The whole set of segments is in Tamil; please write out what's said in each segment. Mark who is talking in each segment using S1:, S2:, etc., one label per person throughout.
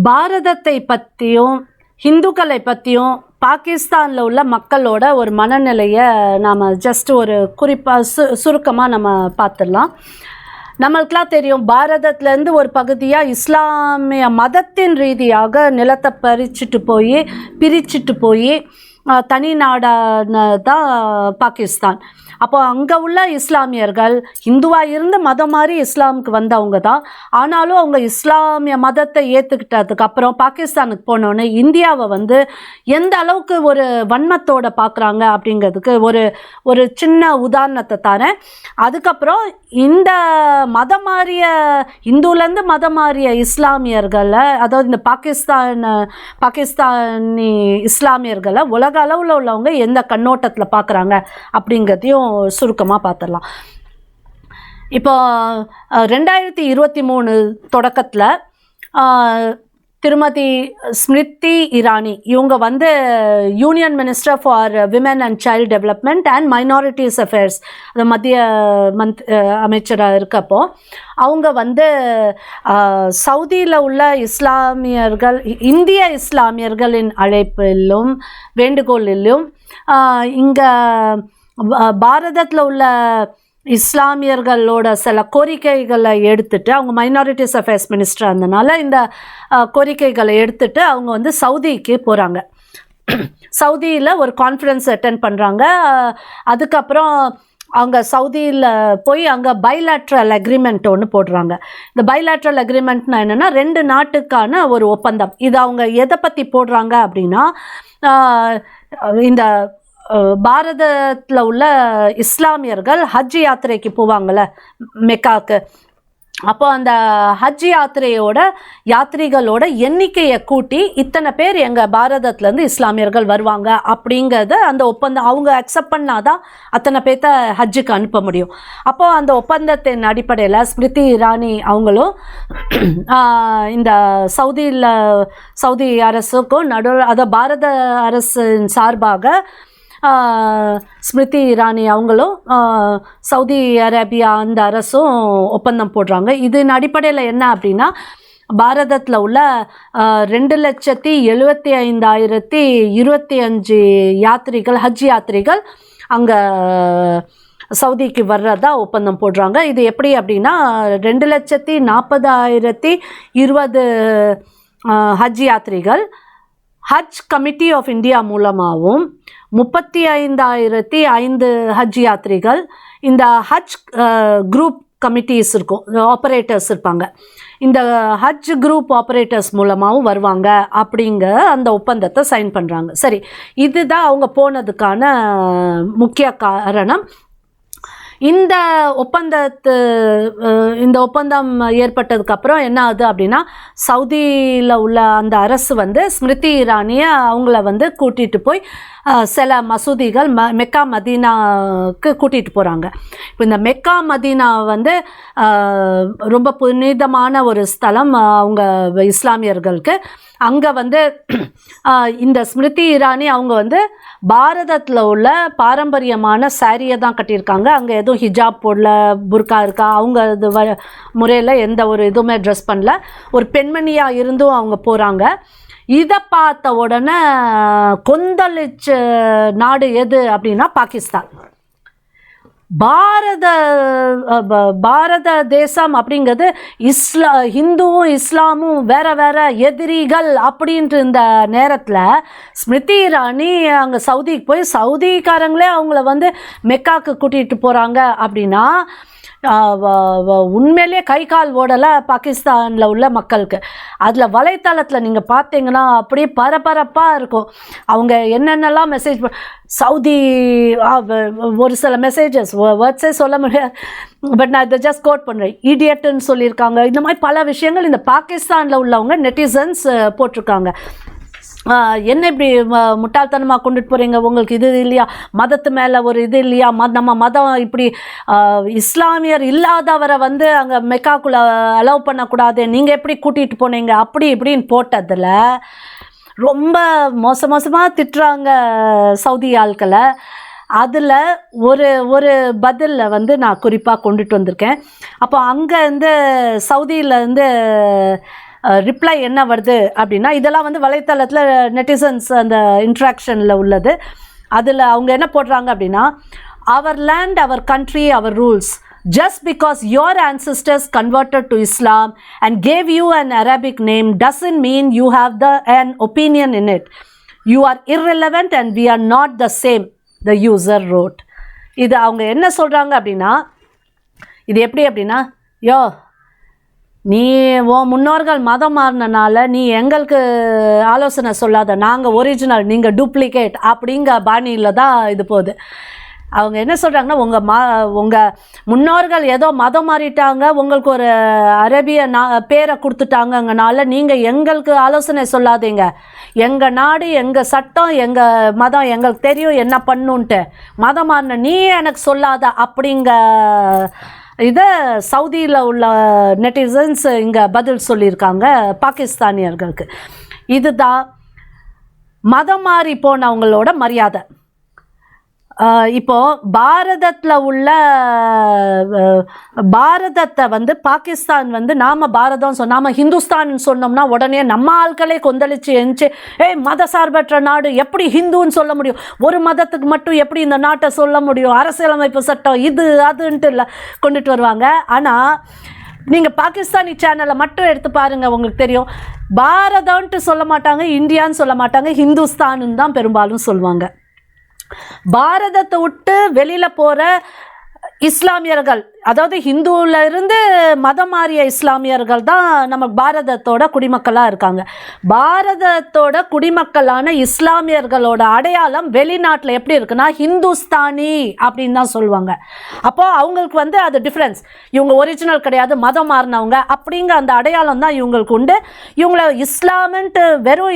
S1: பாரதத்தை பற்றியும் ஹிந்துக்களை பற்றியும் பாகிஸ்தானில் உள்ள மக்களோட ஒரு மனநிலையை நாம் ஜஸ்ட் ஒரு குறிப்பாக சுருக்கமாக நம்ம பார்த்துடலாம். நம்மளுக்கெலாம் தெரியும், பாரதத்துலேருந்து ஒரு பகுதியாக இஸ்லாமிய மதத்தின் ரீதியாக நிலத்தை பிரிச்சுட்டு போய் தனி நாடான தான் பாகிஸ்தான். அப்போ அங்கே உள்ள இஸ்லாமியர்கள் இந்துவாக இருந்து மதம் மாதிரி இஸ்லாமுக்கு வந்தவங்க தான். ஆனாலும் அவங்க இஸ்லாமிய மதத்தை ஏற்றுக்கிட்டதுக்கப்புறம் பாகிஸ்தானுக்கு போனோன்னே இந்தியாவை எந்த அளவுக்கு ஒரு வன்மத்தோடு பார்க்குறாங்க அப்படிங்கிறதுக்கு ஒரு சின்ன உதாரணத்தை தரேன். அதுக்கப்புறம் இந்த மதம் மாறிய இந்துலேருந்து மதம் மாறிய இஸ்லாமியர்களை, அதாவது இந்த பாகிஸ்தானி இஸ்லாமியர்களை உலக அளவில் உள்ளவங்க எந்த கண்ணோட்டத்தில் பார்க்குறாங்க அப்படிங்கிறதையும் சுருக்கமாக பார்த்துடலாம். இப்போ 2023 தொடக்கத்தில் திருமதி ஸ்மிருதி இரானி இவங்க union minister for women and child development and minorities affairs, அது மத்திய அமைச்சராக இருக்கப்போ அவங்க சவுதியில் உள்ள இஸ்லாமியர்கள், இந்திய இஸ்லாமியர்களின் அழைப்பிலும் வேண்டுகோளிலும் இங்கே பாரதத்தில் உள்ள இஸ்லாமியர்களோட சில கோரிக்கைகளை எடுத்துட்டு, அவங்க மைனாரிட்டிஸ் அஃபேர்ஸ் மினிஸ்டர் இருந்தனால இந்த கோரிக்கைகளை எடுத்துட்டு அவங்க சவுதிக்கு போகிறாங்க. சவுதியில் ஒரு கான்ஃபரன்ஸ் அட்டெண்ட் பண்ணுறாங்க. அதுக்கப்புறம் அவங்க சவுதியில் போய் அங்கே பைலேட்ரல் அக்ரிமெண்ட் ஒன்று போடுறாங்க. இந்த பைலேட்ரல் அக்ரிமெண்ட்னா என்னென்னா, 2 நாட்டுக்கான ஒரு ஒப்பந்தம். இது அவங்க எதை பற்றி போடுறாங்க அப்படின்னா, இந்த பாரதத்தில் உள்ள இஸ்லாமியர்கள் ஹஜ் யாத்திரைக்கு போவாங்கள்ல மெக்காவுக்கு, அப்போ அந்த ஹஜ் யாத்திரிகளோட எண்ணிக்கையை கூட்டி இத்தனை பேர் எங்கள் பாரதத்துலேருந்து இஸ்லாமியர்கள் வருவாங்க அப்படிங்கிறத அந்த ஒப்பந்தம் அவங்க அக்செப்ட் பண்ணாதான் அத்தனை பேர்த்த ஹஜ்ஜுக்கு அனுப்ப முடியும். அப்போது அந்த ஒப்பந்தத்தின் அடிப்படையில் ஸ்மிருதி இரானி அவங்களும் இந்த சவுதி அரசுக்கும் அதை பாரத அரசின் சார்பாக ஸ்மிருதி இரானி அவங்களும் சவுதி அரேபியா அந்த அரசும் ஒப்பந்தம் போடுறாங்க. இதன் அடிப்படையில் என்ன அப்படின்னா, பாரதத்தில் உள்ள 2,75,025 யாத்திரிகள், ஹஜ் யாத்திரிகள் அங்கே சவுதிக்கு வர்றதா ஒப்பந்தம் போடுறாங்க. இது எப்படி அப்படின்னா, 2,40,020 ஹஜ் யாத்திரிகள் ஹஜ் கமிட்டி ஆஃப் இந்தியா மூலமாகவும் 35,005 ஹஜ் யாத்திரிகள் இந்த ஹஜ் குரூப் கமிட்டிஸ் இருக்கும், ஆப்ரேட்டர்ஸ் இருப்பாங்க, இந்த ஹஜ் குரூப் ஆப்ரேட்டர்ஸ் மூலமாகவும் வருவாங்க அப்படிங்கிற அந்த ஒப்பந்தத்தை சைன் பண்ணுறாங்க. சரி, இதுதான் அவங்க போனதுக்கான முக்கிய காரணம். இந்த ஒப்பந்தம் ஏற்பட்டதுக்கப்புறம் என்ன ஆகுது அப்படின்னா, சவுதியில் உள்ள அந்த அரசு ஸ்மிருதி இரானியை அவங்கள கூட்டிகிட்டு போய் சில மசூதிகள் மெக்கா மதீனாவுக்கு கூட்டிகிட்டு போகிறாங்க. இப்போ இந்த மெக்கா மதீனா ரொம்ப புனிதமான ஒரு ஸ்தலம் அவங்க இஸ்லாமியர்களுக்கு. அங்கே இந்த ஸ்மிருதி இரானி அவங்க பாரதத்தில் உள்ள பாரம்பரியமான சாரியை தான் கட்டியிருக்காங்க. அங்கே எதுவும் ஹிஜாப் போடல, புர்கா இருக்கா, அவங்க இது முறையில் எந்த ஒரு இதுவுமே ட்ரெஸ் பண்ணல, ஒரு பெண்மணியாக இருந்தும் அவங்க போகிறாங்க. இதை பார்த்த உடனே கொந்தளிச்ச நாடு எது அப்படின்னா பாகிஸ்தான். பாரத தேசம் அப்படிங்கிறது ஹிந்துவும் இஸ்லாமும் வேற எதிரிகள் அப்படின்ட்டு இந்த நேரத்தில் ஸ்மிருதி இரானி அங்கே சவுதிக்கு போய் சவுதிக்காரங்களே அவங்கள மெக்காவுக்கு கூட்டிகிட்டு போகிறாங்க அப்படின்னா உண்மையிலே கை கால் ஓடலை பாகிஸ்தானில் உள்ள மக்களுக்கு. அதில் வலைத்தளத்தில் நீங்கள் பார்த்தீங்கன்னா அப்படியே பரபரப்பாக இருக்கும். அவங்க என்னென்னலாம் மெசேஜ் சவுதி ஒரு சில மெசேஜஸ் வேர்ட்ஸே சொல்ல முடியாது, பட் நான் இதை ஜஸ்ட் கோட் பண்ணுறேன், இடியட்டுன்னு சொல்லியிருக்காங்க. இந்த மாதிரி பல விஷயங்கள் இந்த பாகிஸ்தானில் உள்ளவங்க நெட்டிசன்ஸ் போட்டிருக்காங்க. என்ன இப்படி முட்டாள்தனமாக கொண்டுட்டு போகிறீங்க, உங்களுக்கு இது இல்லையா, மதத்து மேலே ஒரு இது இல்லையா, நம்ம மதம் இப்படி இஸ்லாமியர் இல்லாதவரை அங்கே மெக்காக்குள்ளே அலோவ் பண்ணக்கூடாது, நீங்கள் எப்படி கூட்டிகிட்டு போனீங்க அப்படி இப்படின்னு போட்டதில் ரொம்ப மோசமாக திட்டுறாங்க சவுதி ஆட்களை. அதில் ஒரு பதிலில் நான் குறிப்பாக கொண்டுட்டு வந்திருக்கேன். அப்போ அங்கேருந்து சவுதியிலேருந்து ரிப்ளை என்ன வருது அப்படின்னா, இதெல்லாம் வந்து வலைத்தளத்தில் நெட்டிசன்ஸ் அந்த இன்ட்ராக்ஷனில் உள்ளது. அதில் அவங்க என்ன போடுறாங்க அப்படின்னா, our land, our country, our rules. Just because your ancestors converted to Islam and gave you an Arabic name doesn't mean you have an opinion in it. You are irrelevant and we are not the same, the user wrote. இது அவங்க என்ன சொல்கிறாங்க அப்படின்னா, இது எப்படி அப்படின்னா, நீ உன் முன்னோர்கள் மதம் மாறினால நீ எங்களுக்கு ஆலோசனை சொல்லாத, நாங்கள் ஒரிஜினல், நீங்கள் டூப்ளிகேட் அப்படிங்கிற பாணியில் தான் இது போகுது. அவங்க என்ன சொல்கிறாங்கன்னா, உங்கள் முன்னோர்கள் ஏதோ மதம் மாறிட்டாங்க, உங்களுக்கு ஒரு அரேபிய பேரை கொடுத்துட்டாங்கங்கனால நீங்கள் எங்களுக்கு ஆலோசனை சொல்லாதீங்க. எங்கள் நாடு, எங்கள் சட்டம், எங்கள் மதம் எங்களுக்கு தெரியும் என்ன பண்ணுன்ட்டு. மதம் மாறின நீ எனக்கு சொல்லாத அப்படிங்க இதை சவுதியில் உள்ள நெட்டிசன்ஸ் இங்கே பதில் சொல்லியிருக்காங்க பாகிஸ்தானியர்களுக்கு. இதுதான் மதம் மாறி போனவங்களோட மரியாதை. இப்போது பாரதத்தை வந்து பாகிஸ்தான் வந்து நாம் பாரதம் நாம் ஹிந்துஸ்தான் சொன்னோம்னா உடனே நம்ம ஆட்களே கொந்தளிச்சு எழுந்துச்சு, மத சார்பற்ற நாடு எப்படி ஹிந்துன்னு சொல்ல முடியும், ஒரு மதத்துக்கு மட்டும் எப்படி இந்த நாட்டை சொல்ல முடியும், அரசியலமைப்பு சட்டம் இது அதுன்ட்டு இல்லை கொண்டுட்டு வருவாங்க. ஆனால் நீங்கள் பாகிஸ்தானி சேனலை மட்டும் எடுத்து பாருங்கள், உங்களுக்கு தெரியும். பாரதம்ன்ட்டு சொல்ல மாட்டாங்க, இந்தியான்னு சொல்ல மாட்டாங்க, ஹிந்துஸ்தான்னு தான் பெரும்பாலும் சொல்லுவாங்க. பாரதத்தை விட்டு வெளியில் போகிற இஸ்லாமியர்கள், அதாவது ஹிந்துவில் இருந்து மதம் மாறிய இஸ்லாமியர்கள் தான் நம்ம பாரதத்தோட குடிமக்களாக இருக்காங்க. பாரதத்தோட குடிமக்களான இஸ்லாமியர்களோட அடையாளம் வெளிநாட்டில் எப்படி இருக்குன்னா ஹிந்துஸ்தானி அப்படின்னு தான் சொல்லுவாங்க. அப்போது அவங்களுக்கு வந்து அது டிஃப்ரென்ஸ். இவங்க ஒரிஜினல் கிடையாது, மதம் மாறினவங்க அப்படிங்கிற அந்த அடையாளம் தான் இவங்களுக்கு உண்டு. இவங்கள இஸ்லாம்ன்ட்டு வெறும்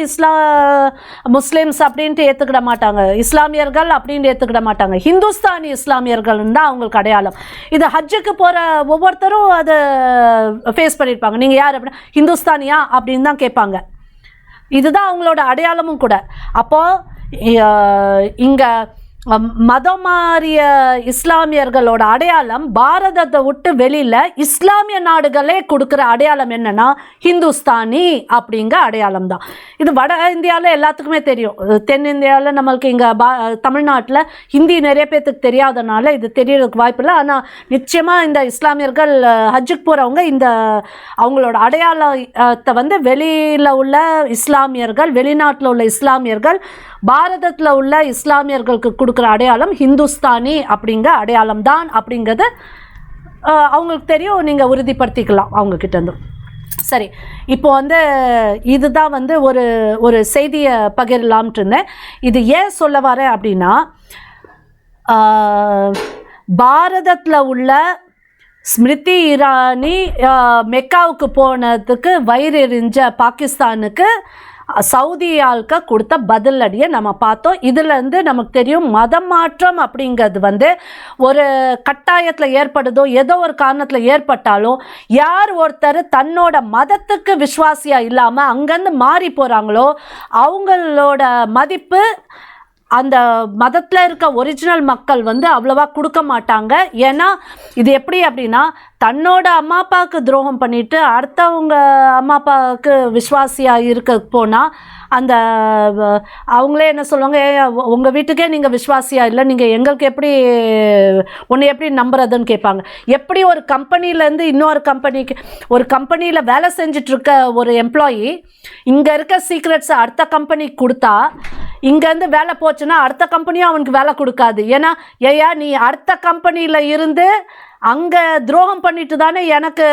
S1: முஸ்லீம்ஸ் அப்படின்ட்டு ஏற்றுக்கிட மாட்டாங்க, இஸ்லாமியர்கள் அப்படின்ட்டு ஏற்றுக்கிட மாட்டாங்க, ஹிந்துஸ்தானி இஸ்லாமியர்கள் தான் அவங்களுக்கு அடையாளம். இது ஹஜ்ஜுக்கு போகிற ஒவ்வொருத்தரும் அதை ஃபேஸ் பண்ணியிருப்பாங்க. நீங்கள் யார் அப்படின்னா ஹிந்துஸ்தானியா அப்படின்னு தான் கேட்பாங்க. இதுதான் அவங்களோட அடையாளமும் கூட. அப்போது இங்கே மதம் மாறிய இஸ்லாமியர்களோட அடையாளம் பாரதத்தை விட்டு வெளியில் இஸ்லாமிய நாடுகளே கொடுக்குற அடையாளம் என்னன்னா ஹிந்துஸ்தானி அப்படிங்கிற அடையாளம் தான். இது வட இந்தியாவில் எல்லாத்துக்குமே தெரியும். தென்னிந்தியாவில் நம்மளுக்கு இங்கே தமிழ்நாட்டில் ஹிந்தி நிறைய பேர்த்துக்கு தெரியாதனால இது தெரியறதுக்கு வாய்ப்பு இல்லை. ஆனால் நிச்சயமாக இந்த இஸ்லாமியர்கள் ஹஜ்ஜுக்கு போகிறவங்க இந்த அவங்களோட அடையாளத்தை வந்து வெளியில் உள்ள இஸ்லாமியர்கள், வெளிநாட்டில் உள்ள இஸ்லாமியர்கள் பாரதத்தில் உள்ள இஸ்லாமியர்களுக்கு கொடுக்குற அடையாளம் ஹிந்துஸ்தானி அப்படிங்கிற அடையாளம் தான் அப்படிங்கிறது அவங்களுக்கு தெரியும். நீங்கள் உறுதிப்படுத்திக்கலாம் அவங்கக்கிட்டேருந்து. சரி, இப்போ வந்து இதுதான் வந்து ஒரு செய்தியை பகிரலாம்னு இருந்தேன். இது ஏன் சொல்ல வரேன் அப்படின்னா, பாரதத்தில் உள்ள ஸ்மிருதி இரானி மெக்காவுக்கு போனதுக்கு வயிறு எறிஞ்ச பாகிஸ்தானுக்கு சவுதி ஆளுக்க கொடுத்த பதிலடியை நம்ம பார்த்தோம். இதுலேருந்து நமக்கு தெரியும் மதம் மாற்றம் அப்படிங்கிறது வந்து ஒரு கட்டாயத்தில் ஏற்படுதோ ஏதோ ஒரு காரணத்தில் ஏற்பட்டாலும் யார் ஒருத்தர் தன்னோட மதத்துக்கு விசுவாசியாக இல்லாமல் அங்கேருந்து மாறி போகிறாங்களோ அவங்களோட மதிப்பு அந்த மதத்தில் இருக்க ஒரிஜினல் மக்கள் வந்து அவ்வளோவா கொடுக்க மாட்டாங்க. ஏன்னா இது எப்படி அப்படின்னா, தன்னோட அம்மா அப்பாவுக்கு துரோகம் பண்ணிவிட்டு அடுத்தவங்க அம்மா அப்பாவுக்கு விசுவாசியாக இருக்க போனால் அந்த அவங்களே என்ன சொல்லுவாங்க, உங்கள் வீட்டுக்கே நீங்கள் விசுவாசியாக இல்லை, நீங்கள் எங்களுக்கு எப்படி உன்னை எப்படி நம்புறதுன்னு கேட்பாங்க. எப்படி ஒரு கம்பெனிலேருந்து இன்னொரு கம்பெனிக்கு, ஒரு கம்பெனியில் வேலை செஞ்சிட்ருக்க ஒரு எம்ப்ளாயி இங்கே இருக்க சீக்ரெட்ஸை அடுத்த கம்பெனிக்கு கொடுத்தா இங்கேருந்து வேலை போச்சுன்னா அடுத்த கம்பெனியும் அவனுக்கு வேலை கொடுக்காது. ஏன்னா நீ அடுத்த கம்பெனியில் இருந்து அங்கே துரோகம் பண்ணிட்டு தானே எனக்கு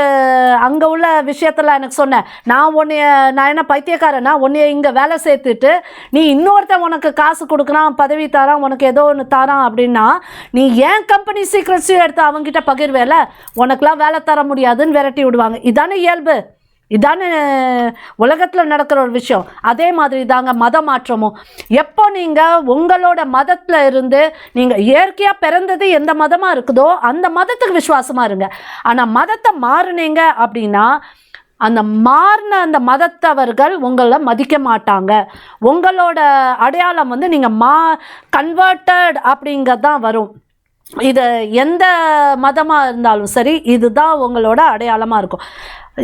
S1: அங்கே உள்ள விஷயத்தில் எனக்கு சொன்னேன். நான் என்ன பைத்தியக்காரனா, உன்னைய இங்கே வேலை சேர்த்துட்டு நீ இன்னொருத்தன் உனக்கு காசு கொடுக்குறான், பதவி தரான், உனக்கு ஏதோ ஒன்று தரான் அப்படின்னா நீ ஏன் கம்பெனி சீக்ரெட்ஸையும் எடுத்து அவங்ககிட்ட பகிர்வேல, உனக்கெலாம் வேலை தர முடியாதுன்னு விரட்டி விடுவாங்க. இதானே இயல்பு, இதானே உலகத்தில் நடக்கிற ஒரு விஷயம். அதே மாதிரி தாங்க மத மாற்றமும். எப்போ நீங்கள் உங்களோட மதத்தில் இருந்து நீங்கள் இயற்கையாக பிறந்தது எந்த மதமாக இருக்குதோ அந்த மதத்துக்கு விசுவாசமாக இருங்க. ஆனால் மதத்தை மாறுனீங்க அப்படின்னா அந்த மாறின அந்த மதத்தவர்கள் உங்களை மதிக்க மாட்டாங்க. உங்களோட அடையாளம் வந்து நீங்கள் கன்வெர்ட்டட் அப்படிங்கிறது தான் வரும். இது எந்த மதமாக இருந்தாலும் சரி, இதுதான் உங்களோட அடையாளமாக இருக்கும்.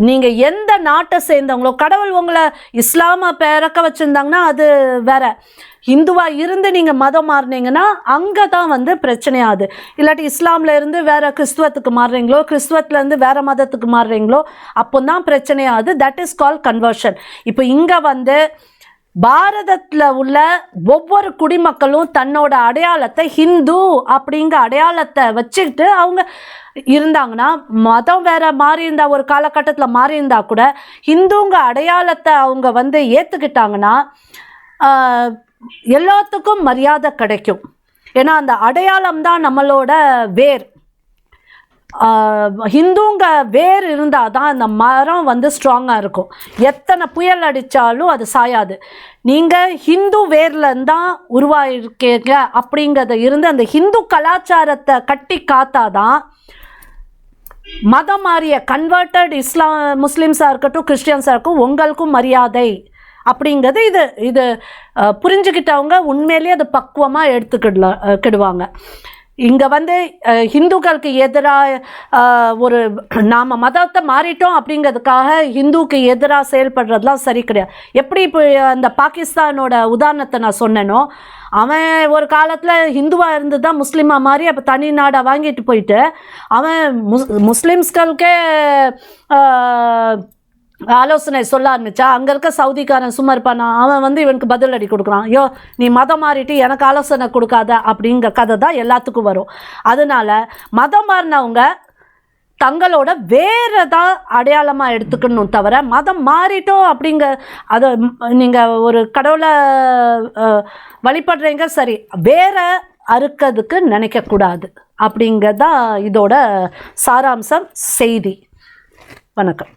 S1: நீங்கள் எந்த நாட்டை சேர்ந்தவங்களோ, கடவுள் உங்களை இஸ்லாமை பிறக்க வச்சுருந்தாங்கன்னா அது வேற. இந்துவாக இருந்து நீங்கள் மதம் மாறினீங்கன்னா அங்கே தான் வந்து பிரச்சனையாகுது. இல்லாட்டி இஸ்லாமில் இருந்து வேறு கிறிஸ்துவத்துக்கு மாறுறீங்களோ, கிறிஸ்துவத்துலேருந்து வேறு மதத்துக்கு மாறுறீங்களோ, அப்போ தான் பிரச்சனையாகுது. That is call conversion. இப்போ இங்கே வந்து பாரதத்தில் உள்ள ஒவ்வொரு குடிமக்களும் தன்னோட அடையாளத்தை ஹிந்து அப்படிங்கிற அடையாளத்தை வச்சுக்கிட்டு அவங்க இருந்தாங்கன்னா, மதம் வேற மாறி இருந்தால், ஒரு காலகட்டத்தில் மாறி இருந்தால் கூட ஹிந்துங்க அடையாளத்தை அவங்க வந்து ஏற்றுக்கிட்டாங்கன்னா எல்லாத்துக்கும் மரியாதை கிடைக்கும். ஏன்னா அந்த அடையாளம் தான் நம்மளோட வேர். ஹிந்துங்க வேர் இருந்தால் தான் அந்த மரம் வந்து ஸ்ட்ராங்காக இருக்கும். எத்தனை புயல் அடித்தாலும் அது சாயாது. நீங்கள் ஹிந்து வேர்லேருந்து தான் உருவாயிருக்கீங்க அப்படிங்கிறத இருந்து அந்த ஹிந்து கலாச்சாரத்தை கட்டி காத்தாதான் மதம் மாறிய கன்வெர்ட்டட் முஸ்லீம்ஸாக இருக்கட்டும், கிறிஸ்டியன்ஸாக இருக்கும், உங்களுக்கும் மரியாதை அப்படிங்கிறது இது புரிஞ்சுக்கிட்டவங்க உண்மையிலேயே அது பக்குவமாக எடுத்துக்கிடுவாங்க. இங்கே வந்து ஹிந்துக்களுக்கு எதிராக ஒரு நாம் மதத்தை மாறிட்டோம் அப்படிங்கிறதுக்காக ஹிந்துக்கு எதிராக செயல்படுறதுலாம் சரி கிடையாது. எப்படி இப்போ அந்த பாகிஸ்தானோட உதாரணத்தை நான் சொன்னேனோ, அவன் ஒரு காலத்தில் ஹிந்துவாக இருந்து தான் முஸ்லீமாக மாறி அப்போ தனி நாடாக வாங்கிட்டு போயிட்டு அவன் முஸ்லீம்ஸ்களுக்கே ஆலோசனை சொல்ல ஆரம்பித்தா, அங்கே இருக்க சவுதிக்காரன் சும்மா இருப்பானா, அவன் வந்து இவனுக்கு பதில் அடி கொடுக்குறான். ஐயோ நீ மதம் மாறிட்டு எனக்கு ஆலோசனை கொடுக்காத அப்படிங்கிற கதை தான் எல்லாத்துக்கும் வரும். அதனால மதம் மாறினவங்க தங்களோட வேறு தான் அடையாளமாக எடுத்துக்கணும் தவிர, மதம் மாறிட்டோம் அப்படிங்க அதை நீங்கள் ஒரு கடவுளை வழிபடுறீங்க சரி, வேற அறுக்கிறதுக்கு நினைக்கக்கூடாது அப்படிங்கிறதான் இதோட சாராம்சம், செய்தி. வணக்கம்.